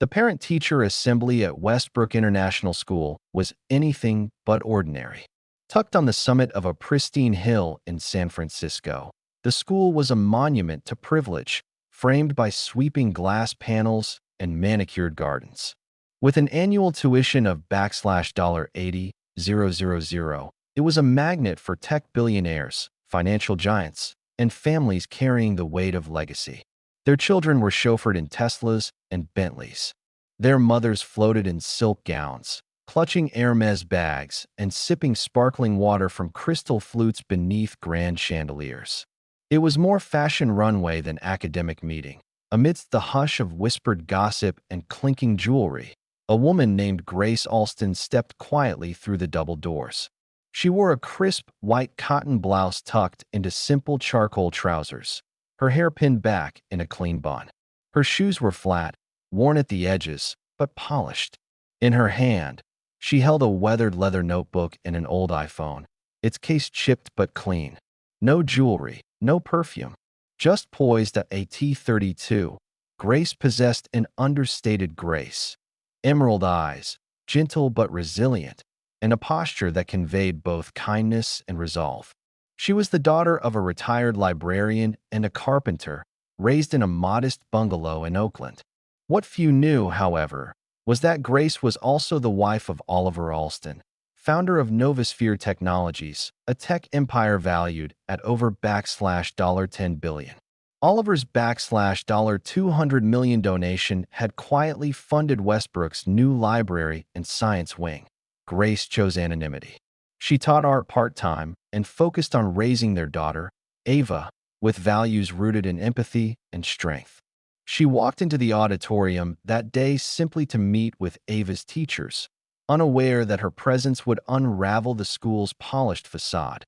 The parent-teacher assembly at Westbrook International School was anything but ordinary. Tucked on the summit of a pristine hill in San Francisco, the school was a monument to privilege, framed by sweeping glass panels and manicured gardens. With an annual tuition of $80,000, it was a magnet for tech billionaires, financial giants, and families carrying the weight of legacy. Their children were chauffeured in Teslas and Bentleys. Their mothers floated in silk gowns, clutching Hermes bags and sipping sparkling water from crystal flutes beneath grand chandeliers. It was more fashion runway than academic meeting. Amidst the hush of whispered gossip and clinking jewelry, a woman named Grace Alston stepped quietly through the double doors. She wore a crisp, white cotton blouse tucked into simple charcoal trousers, her hair pinned back in a clean bun. Her shoes were flat, worn at the edges, but polished. In her hand, she held a weathered leather notebook and an old iPhone, its case chipped but clean. No jewelry, no perfume. Just poised at a T-32, Grace possessed an understated grace. Emerald eyes, gentle but resilient, and a posture that conveyed both kindness and resolve. She was the daughter of a retired librarian and a carpenter, raised in a modest bungalow in Oakland. What few knew, however, was that Grace was also the wife of Oliver Alston, founder of Novosphere Technologies, a tech empire valued at over $10 billion. Oliver's $200 million donation had quietly funded Westbrook's new library and science wing. Grace chose anonymity. She taught art part-time and focused on raising their daughter, Ava, with values rooted in empathy and strength. She walked into the auditorium that day simply to meet with Ava's teachers, unaware that her presence would unravel the school's polished facade.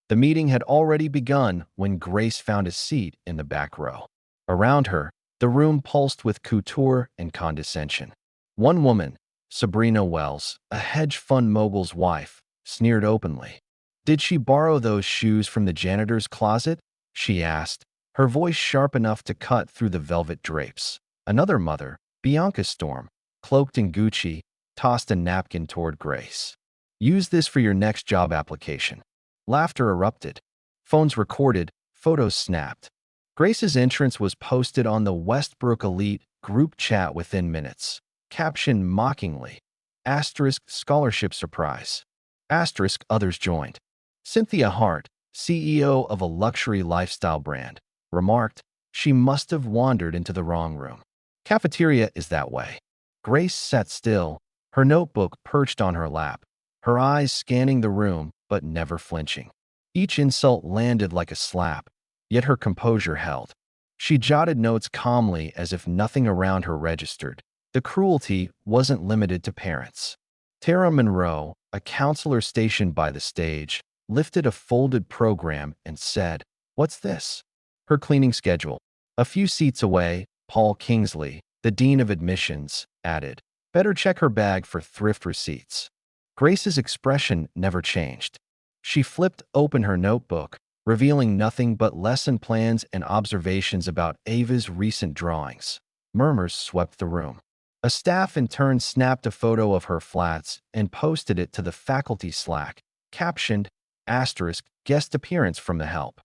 The meeting had already begun when Grace found a seat in the back row. Around her, the room pulsed with couture and condescension. One woman, Sabrina Wells, a hedge fund mogul's wife, sneered openly. "Did she borrow those shoes from the janitor's closet?" she asked, her voice sharp enough to cut through the velvet drapes. Another mother, Bianca Storm, cloaked in Gucci, tossed a napkin toward Grace. "Use this for your next job application." Laughter erupted. Phones recorded, photos snapped. Grace's entrance was posted on the Westbrook Elite group chat within minutes. Captioned mockingly, *scholarship surprise. Others joined. Cynthia Hart, CEO of a luxury lifestyle brand, remarked, "She must have wandered into the wrong room." Cafeteria is that way. Grace sat still, her notebook perched on her lap, her eyes scanning the room but never flinching. Each insult landed like a slap, yet her composure held. She jotted notes calmly as if nothing around her registered. The cruelty wasn't limited to parents. Tara Monroe, a counselor stationed by the stage, lifted a folded program and said, "What's this?" Her cleaning schedule. A few seats away, Paul Kingsley, the dean of admissions, added, "Better check her bag for thrift receipts." Grace's expression never changed. She flipped open her notebook, revealing nothing but lesson plans and observations about Ava's recent drawings. Murmurs swept the room. A staff intern snapped a photo of her flats and posted it to the faculty Slack, captioned, *guest appearance from the help.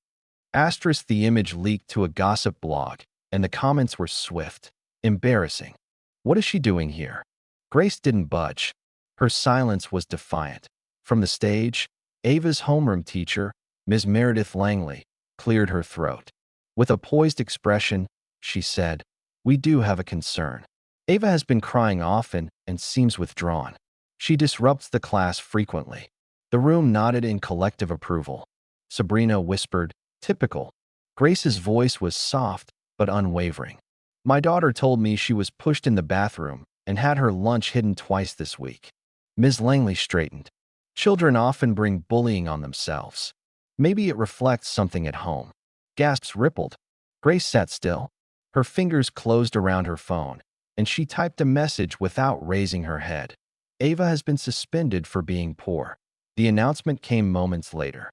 The image leaked to a gossip blog, and the comments were swift. Embarrassing. What is she doing here? Grace didn't budge. Her silence was defiant. From the stage, Ava's homeroom teacher, Ms. Meredith Langley, cleared her throat. With a poised expression, she said, "We do have a concern. Ava has been crying often and seems withdrawn. She disrupts the class frequently." The room nodded in collective approval. Sabrina whispered, "Typical." Grace's voice was soft but unwavering. "My daughter told me she was pushed in the bathroom and had her lunch hidden twice this week." Ms. Langley straightened. "Children often bring bullying on themselves. Maybe it reflects something at home." Gasps rippled. Grace sat still. Her fingers closed around her phone, and she typed a message without raising her head. "Ava has been suspended for being poor." The announcement came moments later.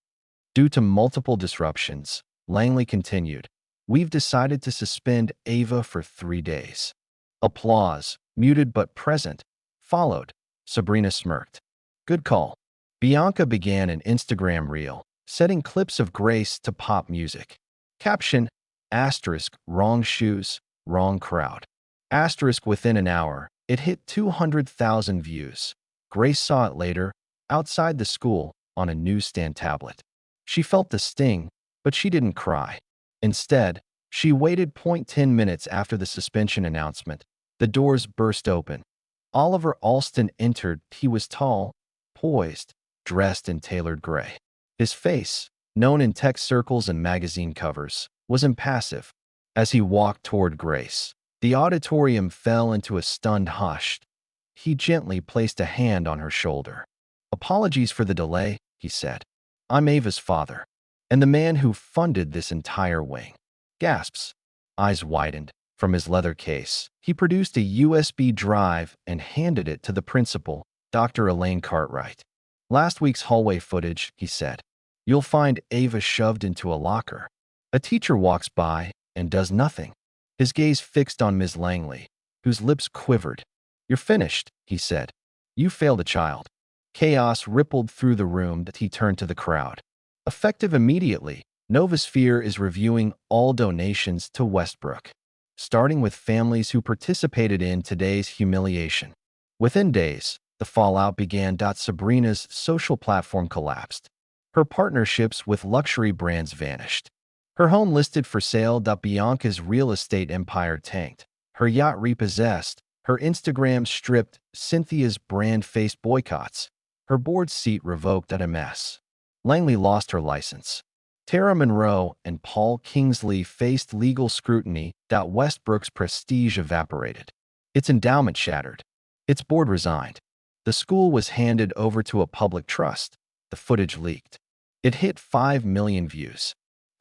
Due to multiple disruptions, Langley continued, "We've decided to suspend Ava for 3 days." Applause, muted but present, followed. Sabrina smirked. Good call. Bianca began an Instagram reel, setting clips of Grace to pop music. Caption, asterisk, wrong shoes, wrong crowd. Asterisk within an hour, it hit 200,000 views. Grace saw it later, outside the school, on a newsstand tablet. She felt the sting, but she didn't cry. Instead, she waited 10 minutes after the suspension announcement. The doors burst open. Oliver Alston entered. He was tall, poised, dressed in tailored gray. His face, known in tech circles and magazine covers, was impassive. As he walked toward Grace, the auditorium fell into a stunned hush. He gently placed a hand on her shoulder. Apologies for the delay, he said. I'm Ava's father, and the man who funded this entire wing. Gasps. Eyes widened. From his leather case, he produced a USB drive and handed it to the principal, Dr. Elaine Cartwright. Last week's hallway footage, he said. You'll find Ava shoved into a locker. A teacher walks by and does nothing. His gaze fixed on Ms. Langley, whose lips quivered. You're finished, he said. You failed a child. Chaos rippled through the room that he turned to the crowd. Effective immediately, Novosphere is reviewing all donations to Westbrook, starting with families who participated in today's humiliation. Within days, the fallout began. Sabrina's social platform collapsed. Her partnerships with luxury brands vanished. Her home listed for sale. Bianca's real estate empire tanked. Her yacht repossessed. Her Instagram stripped. Cynthia's brand faced boycotts. Her board seat revoked. A mess. Langley lost her license. Tara Monroe and Paul Kingsley faced legal scrutiny. Westbrook's prestige evaporated. Its endowment shattered. Its board resigned. The school was handed over to a public trust. The footage leaked. It hit 5 million views.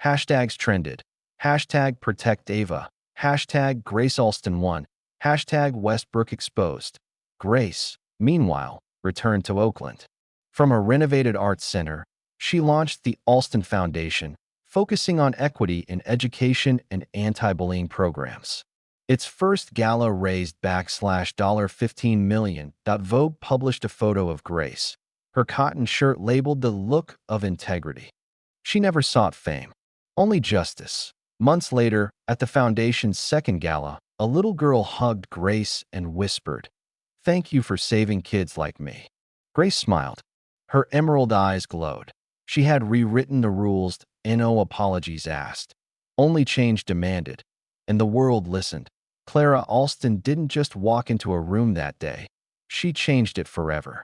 Hashtags trended. Hashtag protect Ava. Hashtag Grace Alston won. Hashtag Westbrook exposed. Grace, meanwhile, returned to Oakland. From a renovated arts center, she launched the Alston Foundation, focusing on equity in education and anti-bullying programs. Its first gala raised $15 million. Vogue published a photo of Grace, her cotton shirt labeled the look of integrity. She never sought fame, only justice. Months later, at the foundation's second gala, a little girl hugged Grace and whispered, "Thank you for saving kids like me." Grace smiled. Her emerald eyes glowed. She had rewritten the rules. No apologies asked. Only change demanded. And the world listened. Clara Alston didn't just walk into a room that day. She changed it forever.